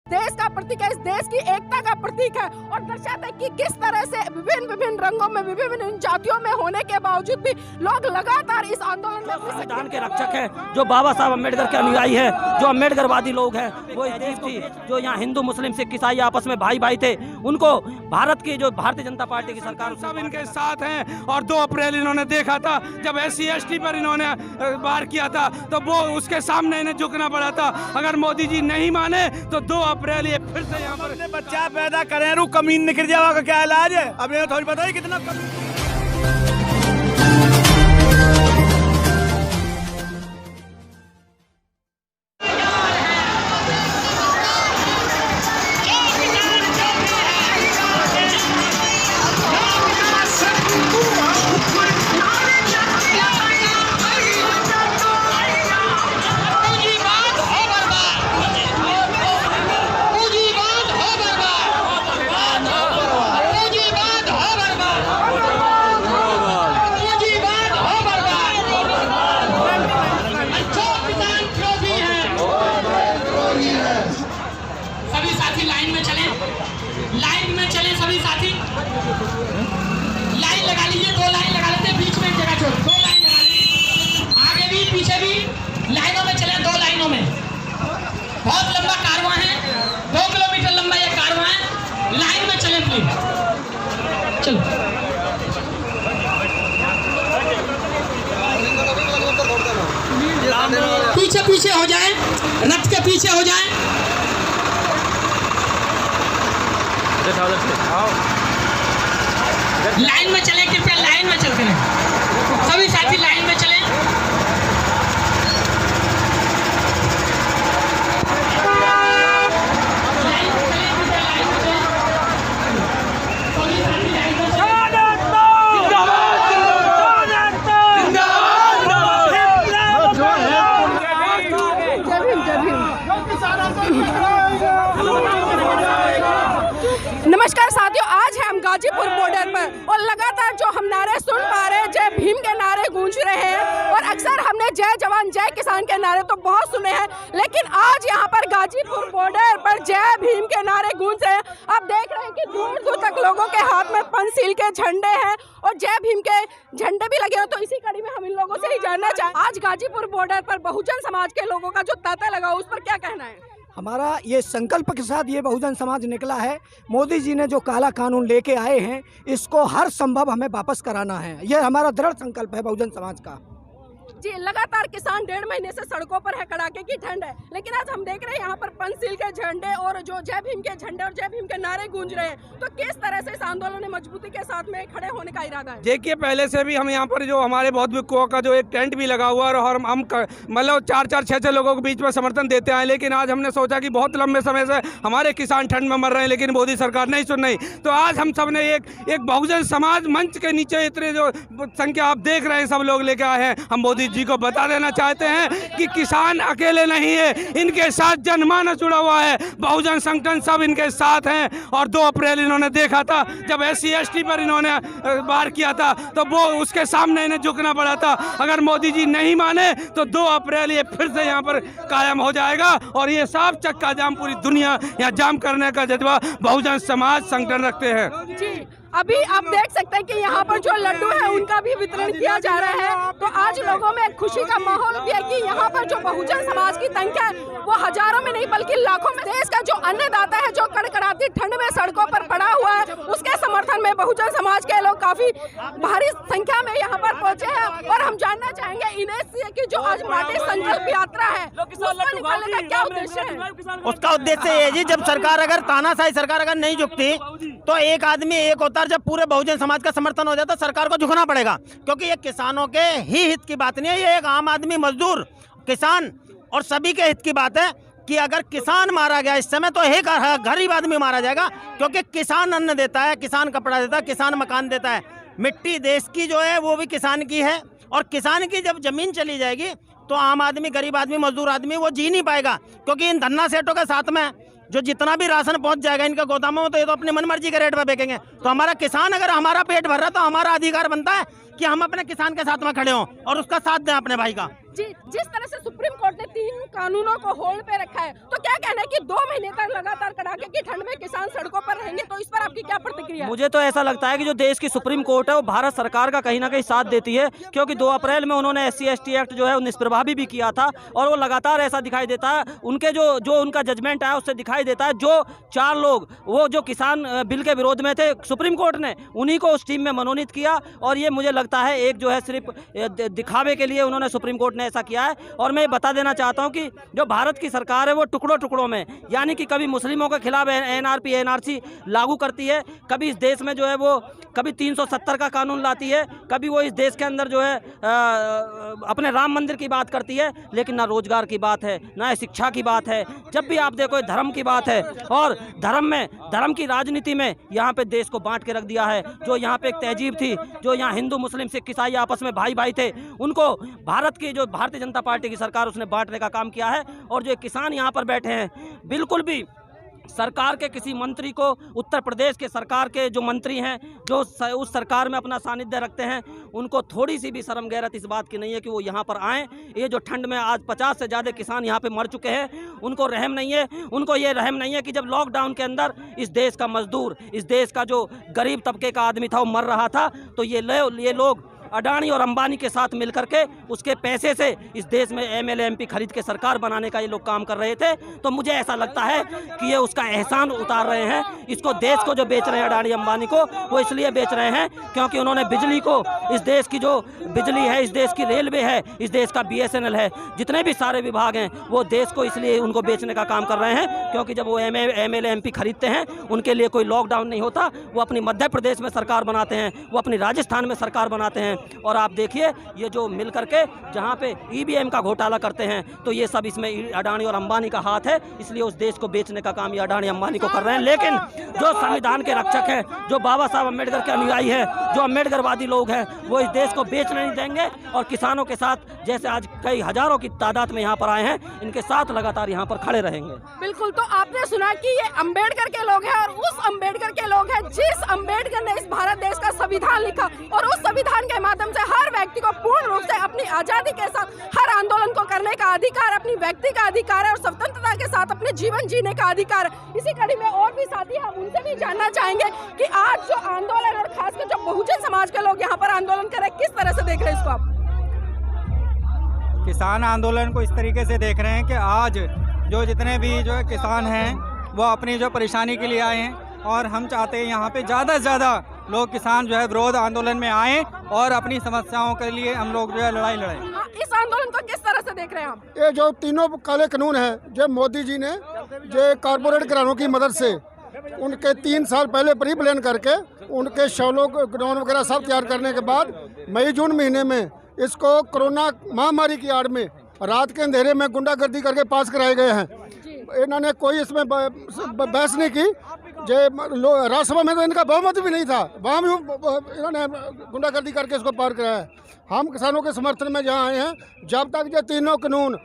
देश का प्रतीक है, इस देश की एकता का प्रतीक है और दर्शाता है कि किस तरह से विभिन्न रंगों में विभिन्न जातियों में होने के बावजूद भी लोग लगातार इस आंदोलन में संविधान के रक्षक है, जो बाबा साहब अम्बेडकर के अनुयायी है, जो अम्बेडकरवादी लोग हैं। वो इस देश थी जो यहाँ हिंदू मुस्लिम सिख ईसाई आपस में भाई भाई थे, उनको भारत की जो भारतीय जनता पार्टी की सरकार सब इनके साथ हैं। और 2 अप्रैल इन्होंने देखा था जब SC/ST पर इन्होंने वार किया था, तो वो उसके सामने इन्हें झुकना पड़ा था। अगर मोदी जी नहीं माने तो 2 अप्रैल ये फिर से यहाँ पर बच्चा पैदा करें रू कमीन निकल जावा का क्या इलाज है? अब ये थोड़ी पता है कितना बहुत लंबा कारवां है, 2 किलोमीटर लंबा ये कारवां है। लाइन में चलें प्लीज, चलो। पीछे पीछे हो जाएं, रथ के पीछे हो जाएं। लाइन में चलें, कृपया लाइन में चलते रहें। सभी साथी लाइन में चलें। नमस्कार साथियों, आज है हम गाजीपुर बॉर्डर पर और लगातार जो हम नारे सुन पा रहे हैं, जय भीम के नारे गूंज रहे हैं। और अक्सर हमने जय जवान जय किसान के नारे तो बहुत सुने हैं, लेकिन आज यहाँ पर गाजीपुर बॉर्डर पर जय भीम के नारे गूंज रहे हैं। आप देख रहे हैं कि दूर दूर तक लोगों के हाथ में पंचशील के झंडे हैं और जय भीम के झंडे भी लगे हैं। तो इसी कड़ी में हम इन लोगों से ही जानना चाहें, आज गाजीपुर बॉर्डर पर बहुजन समाज के लोगों का जो तांता लगा उस पर क्या कहना है? हमारा ये संकल्प के साथ ये बहुजन समाज निकला है। मोदी जी ने जो काला कानून लेके आए हैं, इसको हर संभव हमें वापस कराना है। ये हमारा दृढ़ संकल्प है बहुजन समाज का। जी, लगातार किसान 1.5 महीने से सड़कों पर है, कड़ाके की ठंड है, लेकिन आज हम देख रहे हैं यहाँ पर पंचशील के झंडे और जो जय भीम के झंडे और जय भीम के नारे गूंज रहे हैं। तो किस तरह से इस आंदोलन में मजबूती के साथ में खड़े होने का इरादा है? देखिए, पहले से भी हम यहाँ पर जो हमारे बौद्ध भिक्षुओं का जो एक टेंट भी लगा हुआ है और हम मतलब 4-4, 6-6 लोगों के बीच में समर्थन देते हैं। लेकिन आज हमने सोचा कि बहुत लंबे समय से हमारे किसान ठंड में मर रहे हैं, लेकिन मोदी सरकार नहीं सुन रही। तो आज हम सब ने एक बहुजन समाज मंच के नीचे इतने जो संख्या आप देख रहे हैं सब लोग लेके आए हैं। हम मोदी जी को बता देना चाहते हैं कि किसान अकेले नहीं है, इनके साथ जनमानस जुड़ा हुआ है, बहुजन संगठन सब इनके साथ हैं। और 2 अप्रैल इन्होंने देखा था जब SC/ST पर इन्होंने वार किया था, तो वो उसके सामने इन्हें झुकना पड़ा था। अगर मोदी जी नहीं माने तो 2 अप्रैल ये फिर से यहाँ पर कायम हो जाएगा और ये साफ चक्का जाम पूरी दुनिया यहाँ जाम करने का जज्बा बहुजन समाज संगठन रखते हैं। जी, अभी आप देख सकते हैं कि यहाँ पर जो लड्डू है उनका भी वितरण किया जा रहा है। तो आज लोगों में खुशी का माहौल भी है कि यहाँ पर जो बहुजन समाज की संख्या है वो हजारों में नहीं बल्कि लाखों में। देश का जो अन्नदाता है जो कड़कड़ाती ठंड में सड़कों पर पड़ा हुआ है, उसके समर्थन में बहुजन समाज के लोग काफी भारी संख्या में यहाँ पर पहुँचे हैं। और हम जानना चाहेंगे इन्हें से कि जो आज माटी संकल्प यात्रा है उसको निकालने का क्या उद्देश्य है? उसका उद्देश्य ये जी, जब सरकार अगर तानाशाही सरकार अगर नहीं झुकती तो एक आदमी एक होता, जब पूरे बहुजन समाज का समर्थन हो जाता सरकार को झुकना पड़ेगा। क्योंकि ये किसानों के ही हित की बात नहीं है, ये एक आम आदमी, मजदूर, किसान और सभी के हित की बात है कि अगर किसान मारा गया इस समय तो एक गरीब आदमी मारा जाएगा। क्योंकि किसान अन्न देता है, किसान कपड़ा देता है, किसान मकान देता है। मिट्टी देश की जो है वो भी किसान की है और किसान की जब जमीन चली जाएगी तो आम आदमी, गरीब आदमी, मजदूर आदमी वो जी नहीं पाएगा। क्योंकि इन धन्ना सेठों के साथ में जो जितना भी राशन पहुंच जाएगा इनके गोदामों में, तो ये तो अपनी मनमर्जी के रेट पर बेचेंगे। तो हमारा किसान, अगर हमारा पेट भर रहा है तो हमारा अधिकार बनता है कि हम अपने किसान के साथ में खड़े हों और उसका साथ दें अपने भाई का। जी, जिस तरह से सुप्रीम कोर्ट ने 3 कानूनों को होल्ड पे रखा है, तो क्या कहना है कि 2 महीने तक लगातार कड़ाके की ठंड में किसान सड़कों पर रहेंगे, तो इस पर आपकी क्या प्रतिक्रिया है? मुझे तो ऐसा लगता है कि जो देश की सुप्रीम कोर्ट है वो भारत सरकार का कहीं ना कहीं साथ देती है, क्योंकि 2 अप्रैल में उन्होंने SC/ST एक्ट जो है वो निष्प्रभावी भी किया था, और वो लगातार ऐसा दिखाई देता है, उनके जो उनका जजमेंट आया उससे दिखाई देता है, जो 4 लोग वो जो किसान बिल के विरोध में थे, सुप्रीम कोर्ट ने उन्हीं को उस टीम में मनोनीत किया। और ये मुझे लगता है एक जो है सिर्फ दिखावे के लिए उन्होंने सुप्रीम कोर्ट ने ऐसा किया है। और मैं ये बता देना चाहता हूं कि जो भारत की सरकार है वो टुकड़ों टुकड़ों में, यानी कि कभी मुस्लिमों के खिलाफ NRP NRC लागू करती है, कभी इस देश में जो है वो कभी 370 का कानून लाती है, कभी वो इस देश के अंदर जो है अपने राम मंदिर की बात करती है, लेकिन ना रोजगार की बात है, ना शिक्षा की बात है। जब भी आप देखो धर्म की बात है, और धर्म की राजनीति में यहाँ पे देश को बांट के रख दिया है। जो यहाँ पे एक तहजीब थी, जो यहाँ हिंदू मुस्लिम सिख ईसाई आपस में भाई भाई थे, उनको भारतीय जनता पार्टी की सरकार उसने बांटने का काम किया है। और जो किसान यहाँ पर बैठे हैं, बिल्कुल भी सरकार के किसी मंत्री को, उत्तर प्रदेश के सरकार के जो मंत्री हैं, जो उस सरकार में अपना सानिध्य रखते हैं, उनको थोड़ी सी भी शर्म गैरत इस बात की नहीं है कि वो यहाँ पर आएँ। ये जो ठंड में आज 50 से ज़्यादा किसान यहाँ पे मर चुके हैं, उनको रहम नहीं है। उनको ये रहम नहीं है कि जब लॉकडाउन के अंदर इस देश का मजदूर, इस देश का जो गरीब तबके का आदमी था वो मर रहा था, तो ये लोग अडानी और अंबानी के साथ मिलकर के उसके पैसे से इस देश में MLA MP खरीद के सरकार बनाने का ये लोग काम कर रहे थे। तो मुझे ऐसा लगता है कि ये उसका एहसान उतार रहे हैं। इसको देश को जो बेच रहे हैं अडानी अंबानी को, वो इसलिए बेच रहे हैं क्योंकि उन्होंने बिजली को, इस देश की जो बिजली है, इस देश की रेलवे है, इस देश का BSNL है, जितने भी सारे विभाग हैं, वो देश को इसलिए उनको बेचने का काम कर रहे हैं। क्योंकि जब वो MLA MP खरीदते हैं, उनके लिए कोई लॉकडाउन नहीं होता। वो अपनी मध्य प्रदेश में सरकार बनाते हैं, वो अपनी राजस्थान में सरकार बनाते हैं। और आप देखिए ये जो मिल करके जहाँ पे EVM का घोटाला करते हैं, तो ये सब इसमें अडानी और अंबानी का हाथ है। इसलिए उस देश को बेचने का काम ये अडानी अंबानी को कर रहे हैं। लेकिन जो संविधान के रक्षक हैं, जो बाबा साहब अम्बेडकर के अनुयायी हैं, जो अम्बेडकरवादी लोग हैं, वो इस देश को बेचने नहीं देंगे। और किसानों के साथ, जैसे आज कई हजारों की तादाद में यहाँ पर आए हैं, इनके साथ लगातार यहाँ पर खड़े रहेंगे। बिल्कुल, तो आपने सुना कि ये अम्बेडकर के लोग हैं, और उस अम्बेडकर के लोग हैं जिस अम्बेडकर ने इस भारत देश का संविधान लिखा, और उस संविधान के माध्यम से हर व्यक्ति को पूर्ण रूप से अपनी आजादी के साथ हर आंदोलन को करने का अधिकार, अपनी व्यक्ति का अधिकार है, और स्वतंत्रता के साथ अपने जीवन जीने का अधिकार है। इसी कड़ी में और भी साथी, हम उनसे भी जानना चाहेंगे कि आज जो आंदोलन, और खासकर जो बहुजन समाज के लोग यहाँ पर आंदोलन कर रहे हैं, किस तरह से देख रहे हैं इसको आप? किसान आंदोलन को इस तरीके से देख रहे हैं कि आज जो जितने भी जो किसान हैं वो अपनी जो परेशानी के लिए आए हैं, और हम चाहते हैं यहाँ पे ज़्यादा से ज़्यादा लोग किसान जो है विरोध आंदोलन में आएँ और अपनी समस्याओं के लिए हम लोग जो है लड़ाई लड़ें। इस आंदोलन को किस तरह से देख रहे हैं आप? ये जो तीनों काले कानून हैं, जो मोदी जी ने जो कारपोरेट घरानों की मदद से उनके 3 साल पहले प्री प्लान करके उनके शौलों ग्राउंड वगैरह सब तैयार करने के बाद मई जून महीने में इसको कोरोना महामारी की आड़ में रात के अंधेरे में गुंडागर्दी करके पास कराए गए हैं। इन्होंने कोई इसमें बहस नहीं की। राज्यसभा में तो इनका बहुमत भी नहीं था, वहाँ भी इन्होंने गुंडागर्दी करके इसको पार कराया है। हम किसानों के समर्थन में जहाँ आए हैं, जब तक ये तीनों कानून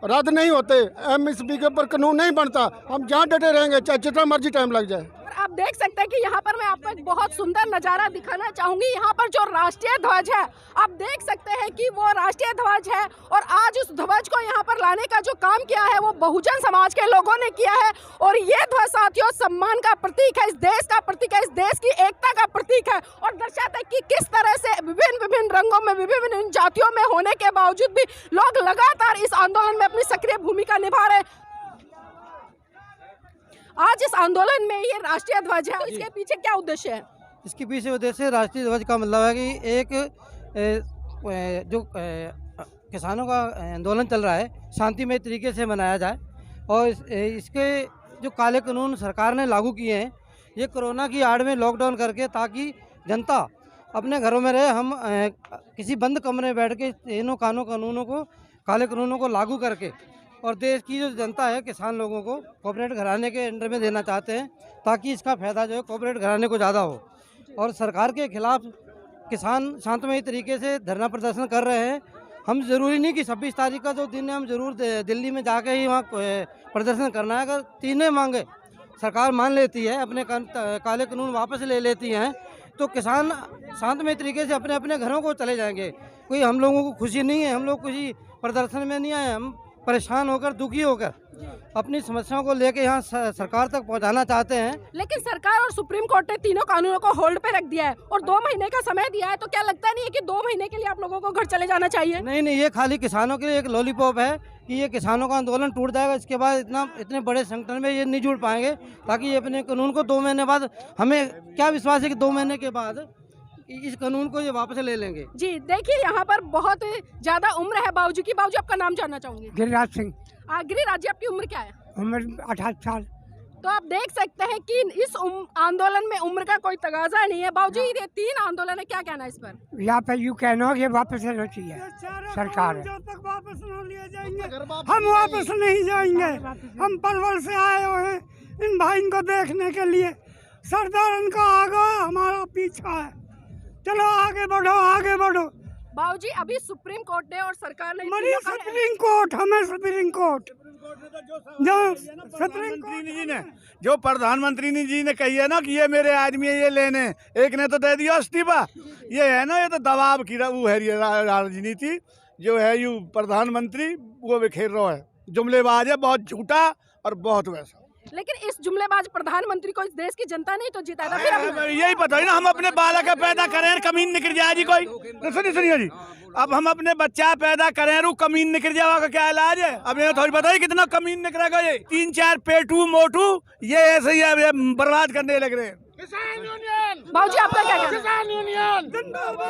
रद्द नहीं होते, MSP के ऊपर कानून नहीं बनता, हम जहाँ डटे रहेंगे, चाहे जितना मर्जी टाइम लग जाए। आप देख सकते हैं कि यहाँ पर मैं आपको एक बहुत सुंदर नज़ारा दिखाना चाहूंगी। यहाँ पर जो राष्ट्रीय ध्वज है, आप देख सकते हैं कि वो राष्ट्रीय ध्वज है, और आज उस ध्वज को यहाँ पर लाने का जो काम किया है वो बहुजन समाज के लोगों ने किया है। और ये ध्वज साथियों सम्मान का प्रतीक है, इस देश का प्रतीक है, इस देश की एकता का प्रतीक है, और दर्शाता है कि किस तरह से विभिन्न रंगों में, विभिन्न जातियों में होने के बावजूद भी लोग लगातार इस आंदोलन में अपनी सक्रिय भूमिका निभा रहे हैं। आज इस आंदोलन में ये राष्ट्रीय ध्वज है, इसके पीछे क्या उद्देश्य है? इसके पीछे उद्देश्य राष्ट्रीय ध्वज का मतलब है कि एक जो किसानों का आंदोलन चल रहा है शांतिमय तरीके से मनाया जाए, और इसके जो काले कानून सरकार ने लागू किए हैं, ये कोरोना की आड़ में लॉकडाउन करके, ताकि जनता अपने घरों में रहे। हम किसी बंद कमरे में बैठ के तीनों कानूनों को, काले कानूनों को लागू करके, और देश की जो जनता है, किसान लोगों को कॉर्पोरेट घराने के अंडर में देना चाहते हैं, ताकि इसका फ़ायदा जो है कॉर्पोरेट घराने को ज़्यादा हो। और सरकार के खिलाफ किसान शांतमय तरीके से धरना प्रदर्शन कर रहे हैं। हम ज़रूरी नहीं कि 26 तारीख का जो दिन है हम ज़रूर दिल्ली में जाके ही वहाँ प्रदर्शन करना है। अगर तीनों मांगे सरकार मान लेती है, अपने काले कानून वापस ले लेती हैं, तो किसान शांतमय तरीके से अपने अपने घरों को चले जाएंगे। कोई हम लोगों को खुशी नहीं है, हम लोग किसी प्रदर्शन में नहीं आए, हम परेशान होकर दुखी होकर अपनी समस्याओं को लेकर यहाँ सरकार तक पहुँचाना चाहते हैं। लेकिन सरकार और सुप्रीम कोर्ट ने तीनों कानूनों को होल्ड पे रख दिया है और 2 महीने का समय दिया है, तो क्या लगता नहीं है कि 2 महीने के लिए आप लोगों को घर चले जाना चाहिए? नहीं नहीं, ये खाली किसानों के लिए एक लॉलीपॉप है कि ये किसानों का आंदोलन टूट जाएगा, इसके बाद इतने बड़े संगठन में ये नहीं जुड़ पाएंगे, ताकि ये अपने कानून को 2 महीने बाद, हमें क्या विश्वास है कि 2 महीने के बाद इस कानून को ये वापस ले लेंगे। जी देखिए, यहाँ पर बहुत ज्यादा उम्र है बाबूजी की। बाबूजी, आपका नाम जानना चाहूंगी। गिरिराज सिंह। गिरिराज जी, आपकी उम्र क्या है? उम्र 28 साल। तो आप देख सकते हैं कि इस आंदोलन में उम्र का कोई तगाजा नहीं है। बाबूजी, ये 3 आंदोलन है, क्या कहना है इस पर? यहाँ पे यू कहना ये वापस लेना चाहिए सरकार। जब तक वापस न लिए जाएंगे हम वापस नहीं जाएंगे। हम पलवल से आए हुए हैं इन भाई को देखने के लिए। सरदार का आगे हमारा पीछा है, चलो आगे बढ़ो आगे बढ़ो। बाबूजी, अभी सुप्रीम कोर्ट ने और सरकार ने सुप्रीम कोर्ट, हमें सुप्रीम कोर्ट जो प्रधानमंत्री जी ने कही है ना कि ये मेरे आदमी है, ये लेने, एक ने तो दे दिया इस्तीफा। ये है ना, ये तो दबाव की वो है राजनीति जो है, यू प्रधानमंत्री वो बिखेर रहा है, जुमलेबाज है, बहुत झूठा और बहुत वैसा। लेकिन इस जुमलेबाज प्रधानमंत्री को इस देश की जनता नहीं तो जिताया था। फिर यही पता है ना, हम अपने बालक पैदा करें, कमीन निकल जाए जी कोई। सुनिए जी, अब हम अपने बच्चा पैदा करें रू कमीन निकल जाएगा, क्या इलाज है? अब ये थोड़ी पता है कितना कमीन निकलेगा। ये 3-4 पेटू मोटू ये ऐसे ही बर्बाद करने लग रहे हैं। बाबूजी, आपका क्या कहना है?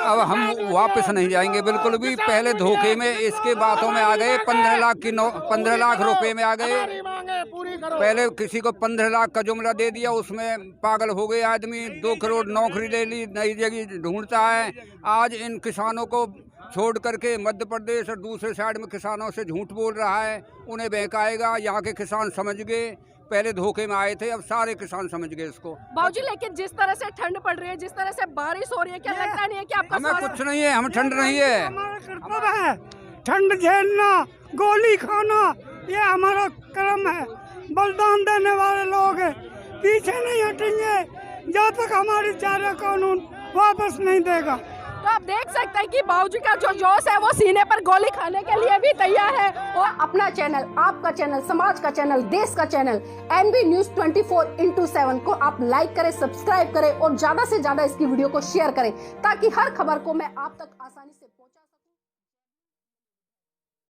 अब हम वापस नहीं जाएंगे बिल्कुल भी। पहले धोखे में इसके बातों में आ गए, 15 लाख रुपए में आ गए। पहले किसी को 15 लाख का जुमला दे दिया, उसमें पागल हो गए आदमी। 2 करोड़ नौकरी ले ली, नई जगह ढूंढता है। आज इन किसानों को छोड़ करके मध्य प्रदेश और दूसरे साइड में किसानों से झूठ बोल रहा है, उन्हें बहकाएगा। यहाँ के किसान समझ गए, पहले धोखे में आए थे, अब सारे किसान समझ गए इसको। बाबूजी, लेकिन जिस तरह से ठंड पड़ रही है, जिस तरह से बारिश हो रही है, क्या लगता नहीं है कि आपका हमें कुछ नहीं है, हम ठंड नहीं है। हमारा कर्तव्य है ठंड झेलना, गोली खाना, ये हमारा कर्म है। बलिदान देने वाले लोग हैं, पीछे नहीं हटेंगे जब तक हमारी चारा कानून वापस नहीं देगा। तो आप देख सकते हैं कि बाबूजी का जो जोश है वो सीने पर गोली खाने के लिए भी तैयार है। और अपना चैनल, आपका चैनल, समाज का चैनल, देश का चैनल NB News 24/7 को आप लाइक करें, सब्सक्राइब करें और ज्यादा से ज्यादा इसकी वीडियो को शेयर करें, ताकि हर खबर को मैं आप तक आसानी से